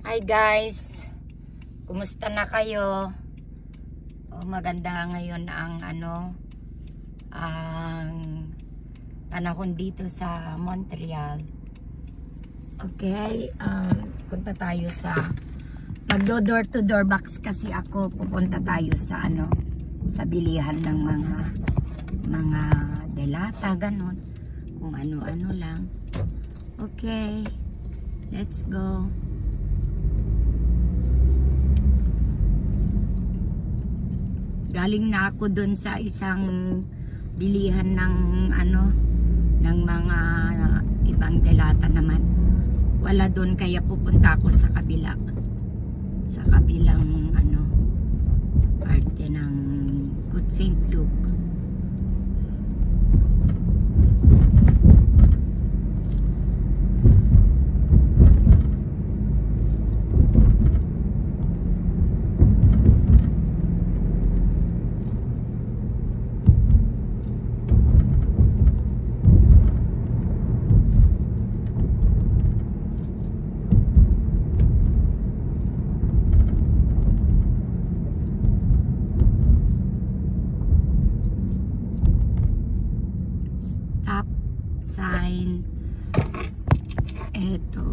Hi guys, kumusta na kayo? Maganda ngayon ang ang panahon dito sa Montreal. Okay, punta tayo sa magdo door to door box kasi ako. Pupunta tayo sa sa bilihan ng mga delata ganon, kung ano-ano lang. Okay, let's go. Galing na ako dun sa isang bilihan ng ng mga ibang delata naman. Wala dun, kaya pupunta ako sa kabila. Sa kabilang parte ng Côte Saint-Luc. Sign. Eto,